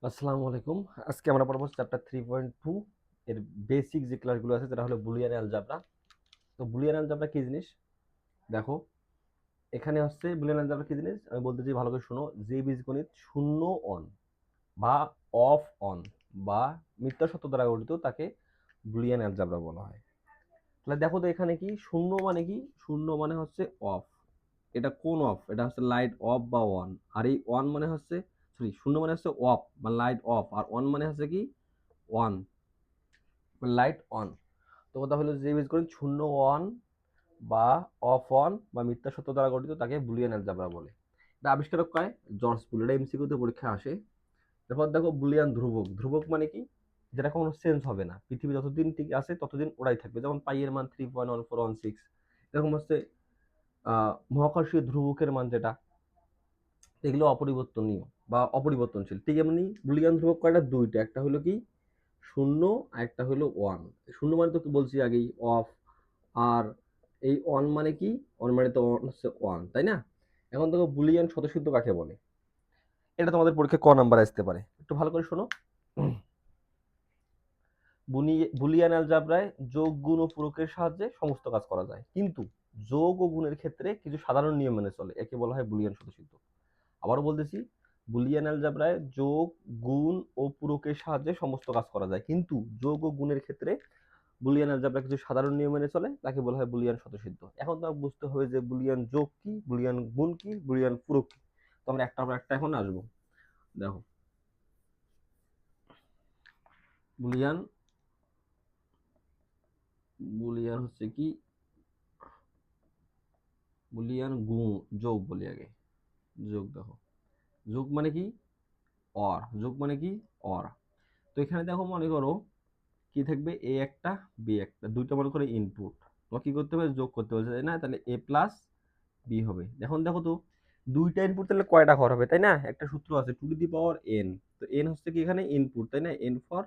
আসসালামু আলাইকুম। আজকে আমরা পড়বো চ্যাপ্টার 3.2 এর বেসিক যে ক্লাসগুলো আছে যেটা হলো বুলিয়ান অ্যালজেব্রা। তো বুলিয়ান অ্যালজেব্রা কি জিনিস দেখো, এখানে হচ্ছে বুলিয়ান অ্যালজেব্রা কি জিনিস আমি বলতেছি, ভালো করে শোনো। যে বীজগণিত শূন্য অন বা অফ অন বা মিথ্যা সত্য দ্বারা গঠিত তাকে বুলিয়ান অ্যালজেব্রা বলা হয়। তাহলে দেখো তো এখানে কি শূন্য মানে কি, শূন্য মানে হচ্ছে অফ। এটা কোন অফ? এটা হচ্ছে লাইট অফ বা অন। আর এই অন মানে হচ্ছে, সরি, শূন্য মানে হচ্ছে অফ বা লাইট অফ, আর অন মানে হচ্ছে কি অন, লাইট অন। তো কথা হলো যে বীজগণিত শূন্য অন বা অফ অন বা মিথ্যা সত্য দ্বারা গঠিত তাকে বুলিয়ান অ্যালজেব্রা বলে। এটা আবিষ্কারক কয় জর্জ বুল। এটা এমসিকিউতে পরীক্ষা আসে। এরপর দেখো বুলিয়ান ধ্রুবক। ধ্রুবক মানে কি? যেটা কোনো চেঞ্জ হবে না, পৃথিবী যতদিন ঠিক আছে ততদিন ওরাই থাকবে। যেমন পাই এর মান 3.1416, এরকম হচ্ছে মহাকর্ষীয় ধ্রুবকের মান যেটা, এগুলো অপরিবর্তনীয় বা অপরিবর্তনশীল। ঠিক এমনি বুলিয়ান ধ্রুবক কয়টা? দুইটা। একটা হলো কি শূন্য, আর একটা হলো ওয়ান। শূন্য মানে তো বলছি আগেই অফ, আর এই অন মানে কি? অন মানে তো হচ্ছে ওয়ান, তাই না? এখন দেখো বুলিয়ান স্বতঃসিদ্ধ কাকে বলে, এটা তোমাদের পরীক্ষায় ক নাম্বার আসতে পারে, একটু ভালো করে শোনো। বুলিয়ান অ্যালজেব্রায় যোগ গুণ ও পূরকের সাহায্যে সমস্ত কাজ করা যায়, কিন্তু যোগ ও গুণের ক্ষেত্রে কিছু সাধারণ নিয়ম মেনে চলে, একে বলা হয় বুলিয়ান স্বতঃসিদ্ধ। আবারও বলতেছি, বুলিয়ান অ্যালজেব্রায় যোগ গুণ ও পূরকের সাহায্যে সমস্ত কাজ করা যায়, কিন্তু যোগ ও গুণের ক্ষেত্রে বুলিয়ান অ্যালজেব্রা কিছু সাধারণ নিয়ম মেনে চলে, তাকে বলা হয় বুলিয়ান স্বতঃসিদ্ধ। এখন তো বুঝতে হবে যে বুলিয়ান যোগ কি, বুলিয়ান গুণ কি, বুলিয়ান পূরক কি। তো আমরা একটার পর একটা এখন আসবো। দেখো, বুলিয়ান বুলিয়ান হচ্ছে কি, বুলিয়ান গুণ যোগ বলি আগে। যোগ দেখো, যোগ মানে কি অর, যোগ মানে কি অর। তো এখানে দেখো মনে করো কি থাকবে, এ একটা বি একটা, দুইটা মনে করে ইনপুট। তোমার কি করতে হবে? যোগ করতে হবে, তাই না? তাহলে এ প্লাস বি হবে। এখন দেখো তো দুইটা ইনপুট তাহলে কয়টা ঘর হবে, তাই না? একটা সূত্র আছে two to the power n. তো এন হচ্ছে কি এখানে ইনপুট, তাই না? এন ফর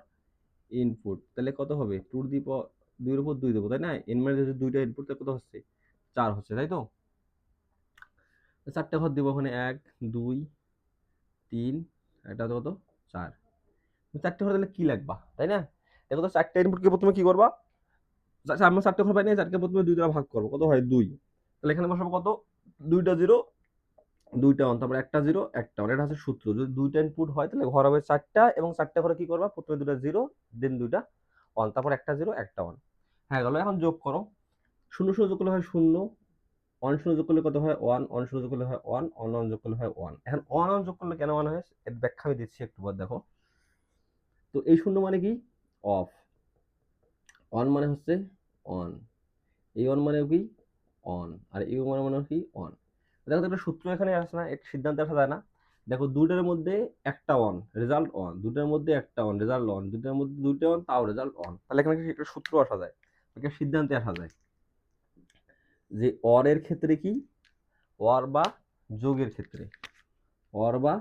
ইনপুট, তাহলে কত হবে? টু টু দি পাওয়ার দুইয়ের উপর দুই দেবো, তাই না? এন মানে যদি দুইটা ইনপুট তাহলে কত হচ্ছে? চার হচ্ছে, তাই তো? চারটে ঘর দিব ওখানে, এক, দুই, তিন, এটা কত? চার। চারটে ঘর তাহলে কি লাগবা, তাই না? দেখো তো চারটে ইনপুটকে প্রথমে কি করবা? আমরা চারটে ঘর পাই না, চারটে প্রথমে দুই দ্বারা ভাগ করবো, কত হয়? দুই। তাহলে এখানে বসাবো কত? দুইটা জিরো, দুইটা অন, তারপর একটা জিরো একটা অন। এটা হচ্ছে সূত্র। যদি দুইটা ইনপুট হয় তাহলে ঘর হবে চারটা, এবং চারটা ঘরে কি করবা? প্রথমে দুটা জিরো, দেন দুইটা অন, তারপর একটা জিরো একটা অন। হ্যাঁ গেল। এখন যোগ করো। শূন্য শূন্য যোগ করলে হয় শূন্য, অন শূন্য যোগ করলে কত হয়? ওয়ান, অন শূন্য যোগ করলে হয় ওয়ান, অন অন যোগ করলে হয় ওয়ান। এখন অন অন যোগ করলে কেন ওয়ান হয় এর ব্যাখ্যা আমি দিচ্ছি একটু পর, দেখো। তো এই শূন্য মানে কি? অফ। অন মানে হচ্ছে অন। এই অন মানে কি? অন। আর এই মানে কি? অন। দেখো তো একটা সূত্র এখানে আসে না, একটা সিদ্ধান্তে আসা যায় না। দেখো দুইটার মধ্যে একটা অন, রেজাল্ট অন, দুইটার মধ্যে একটা অন, রেজাল্ট অন, দুইটার মধ্যে দুইটা অন, তাও রেজাল্ট অন। তাহলে এখানে একটা সূত্র আসা যায়, একটা সিদ্ধান্তে আসা যায় যে অর এর ক্ষেত্রে কি, অর বা যোগের ক্ষেত্রে, অর বা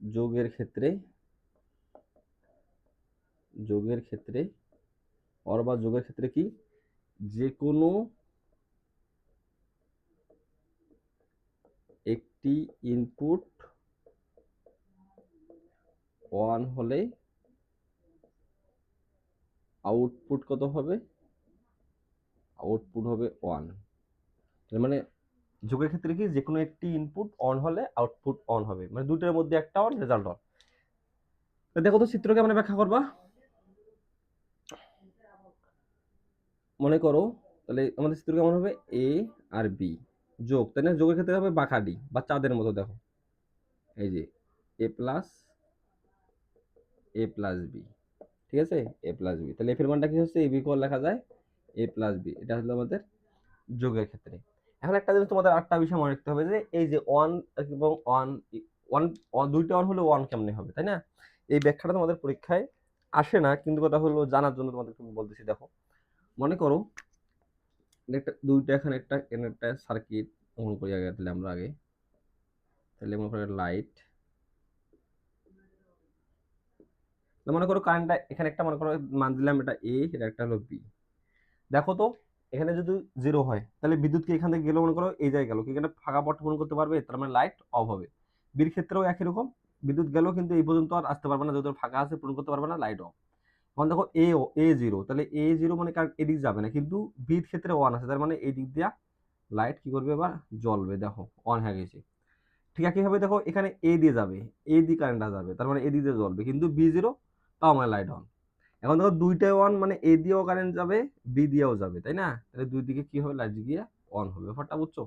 যোগের ক্ষেত্রে, যোগের ক্ষেত্রে, অর বা যোগের ক্ষেত্রে কি, যে কোনো একটি ইনপুট ওয়ান হলে আউটপুট কত হবে? আউটপুট হবে ওয়ান। তার মানে যোগের ক্ষেত্রে কি, যে কোনো একটি ইনপুট অন হলে আউটপুট অন হবে, মানে দুটোর মধ্যে একটা অন, রেজাল্ট অন। দেখো তো চিত্রকে আমরা ব্যাখ্যা করবা। মনে করো তাহলে আমাদের চিত্র কেমন হবে? এ আর বি যোগ, তাই না? যোগের ক্ষেত্রে হবে বাঁকাডি বা চাঁদের মতো। দেখো এই যে এ প্লাস এ প্লাস বি, ঠিক আছে? এ প্লাস বি, তাহলে এফ এর মানটা কি হচ্ছে? এ বি কল লেখা যায় এ প্লাস বি। এটা হলো আমাদের যোগের ক্ষেত্রে। এখন একটা জিনিস তোমাদের আটটা বিষয় মনে রাখতে হবে, যে এই যে ওয়ান এবং ওয়ান, ওয়ান দুইটা ওয়ান হলে ওয়ান কেমনে হবে, তাই না? এই ব্যাখ্যাটা তোমাদের পরীক্ষায় আসে না, কিন্তু কথা হলো জানার জন্য তোমাদের বলতেছি। দেখো মনে করো একটা দুইটা, এখানে একটা এখানে একটা সার্কিট অন করি আগে, তাহলে আমরা আগে, তাহলে মনে করো লাইট, মনে করো কারেন্টটা এখানে একটা, মনে করো মান দিলাম এটা এ, এটা একটা হলো বি। দেখো তো এখানে যদি জিরো হয় তাহলে বিদ্যুৎ কি এখান থেকে গেলে, মনে করো এই জায়গায় গেল, কি এখানে ফাঁকা পথ পূরণ করতে পারবে? তার মানে লাইট অফ হবে। বির ক্ষেত্রেও একই রকম, বিদ্যুৎ গেল কিন্তু এই পর্যন্ত আর আসতে পারবে না, যত ফাঁকা আছে পূরণ করতে পারবে না, লাইট অফ। এখন দেখো এ জিরো, তাহলে এ জিরো মানে কারণ এদিক যাবে না, কিন্তু বির ক্ষেত্রে ওয়ান আছে, তার মানে এই দিক দিয়া লাইট কি করবে এবার জ্বলবে, দেখো অন হয়ে গেছে। ঠিক একইভাবে দেখো এখানে এ দিয়ে যাবে, এ দিয়ে কারেন্টটা যাবে, তার মানে এ দিয়ে জ্বলবে, কিন্তু বি জিরো, তাও মানে লাইট অন। এখন দেখো দুইটাই অন, মানে এ দিয়েও কারেন্ট যাবে, বি দিয়েও যাবে, তাই না? তাহলে দুই দিকে কি হবে, লাইট গিয়ে অন হবে, ব্যাপারটা বুঝছো?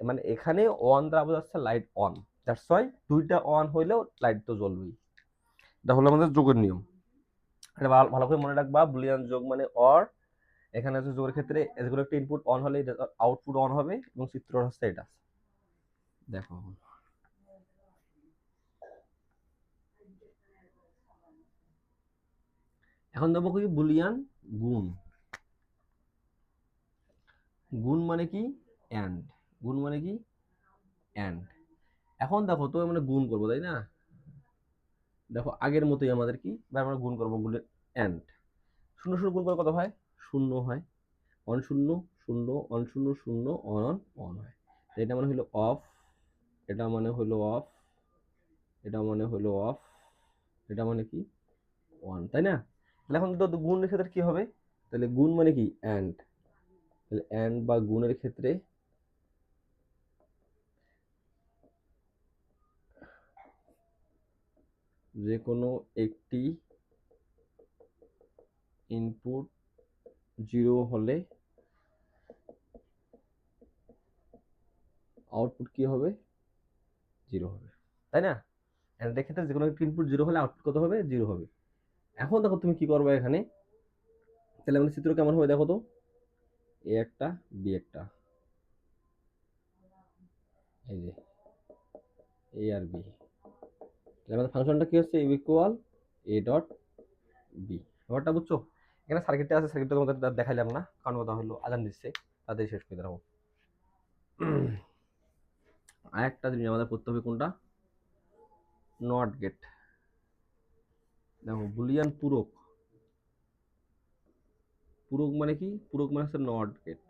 মানে এখানে অন দ্বারা বোঝাচ্ছে লাইট অন, দ্যাটস ওয়াই দুইটা অন হইলেও লাইট তো জ্বলবেই। এটা হলো আমাদের যোগের নিয়ম। এটা ভালো করে মনে রাখবা, বুলিয়ান যোগ মানে অর। এখানে হচ্ছে যোগের ক্ষেত্রে যেগুলো একটা ইনপুট অন হলে আউটপুট অন হবে, এবং চিত্র হচ্ছে এটা, দেখো। এখন দেখো কি বুলিয়ান গুণ। গুণ মানে কি অ্যান্ড, গুণ মানে কি অ্যান্ড। এখন দেখো তো আমরা গুণ করবো, তাই না? দেখো আগের মতোই আমাদের কি, আমরা গুণ করবো, গুণের অ্যান্ড। শূন্য শূন্য গুণ করে কত হয়, শূন্য হয়। অন শূন্য শূন্য, অন শূন্য শূন্য, অন অন অন হয়। এটা মানে হলো অফ, এটা মানে হলো অফ, এটা মানে হলো অফ, এটা মানে কি ওয়ান, তাই না? তাহলে এখন তো গুণের ক্ষেত্রে কি হবে, তাহলে গুণ মানে কি অ্যান্ড, তাহলে অ্যান্ড বা গুণের ক্ষেত্রে যে কোনো একটি ইনপুট জিরো হলে আউটপুট কি হবে, জিরো হবে, তাই না? অ্যান্ডের ক্ষেত্রে যে কোনো একটি ইনপুট জিরো হলে আউটপুট কত হবে, জিরো হবে। এখন দেখো তুমি কি করবে এখানে, তাহলে আমাদের চিত্র কেমন হবে দেখো তো, এ একটা বি একটা, এই যে এ আর বি, আমাদের ফাংশনটা কি হচ্ছে, ইকুয়াল এ ডট বি। ব্যাপারটা বুঝছো? এখানে সার্কিটটা আছে, সার্কিটটা তোমাদের দেখাইলাম না, কারণ কথা হলো আজান দিচ্ছে, তাদের শেষ করে দেবো। আরেকটা জিনিস আমাদের করতে হবে, কোনটা, নট গেট। দেখো বুলিয়ান পূরক, পূরক মানে কি, পূরক মানে হচ্ছে নট গেট।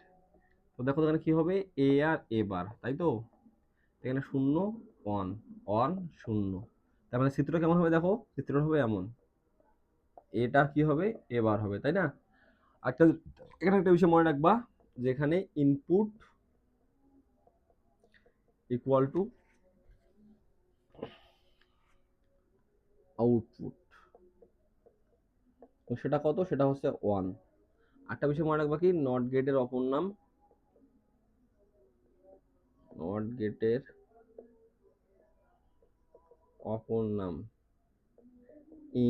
তো দেখো এখানে কি হবে, এ আর এ বার, তাই তো? এখানে শূন্য অন, অন শূন্য, তার মানে চিত্র কেমন হবে দেখো, চিত্র হবে এমন, এটা কি হবে, এবার হবে, তাই না? একটা এখানে একটা বিষয় মনে রাখবা, যেখানে ইনপুট ইকুয়াল টু আউটপুট, সেটা কত, সেটা হচ্ছে ওয়ান। একটা বিষয় মনে রাখবা কি, নট গেটের অপর নাম, নট গেটের অপর নাম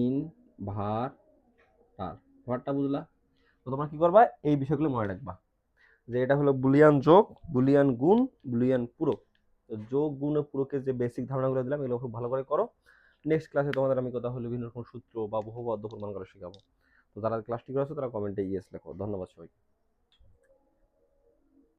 ইনভার্টার। ভার্টটা বুঝলা? তো তোমরা কি করবা, এই বিষয়গুলো মনে রাখবা, যে এটা হলো বুলিয়ান যোগ, বুলিয়ান গুণ, বুলিয়ান পূরক। তো যোগ গুণ ও পূরকের যে বেসিক ধারণাগুলো দিলাম, এগুলো খুব ভালো করে করো। নেক্সট ক্লাসে তোমাদের আমি কথা হলো বিভিন্ন রকম সূত্র বা বহুপদ প্রমাণ করা শেখাবো। তো যারা ক্লাসটি করেছো তারা কমেন্টে ইয়েস লেখো। ধন্যবাদ সবাইকে।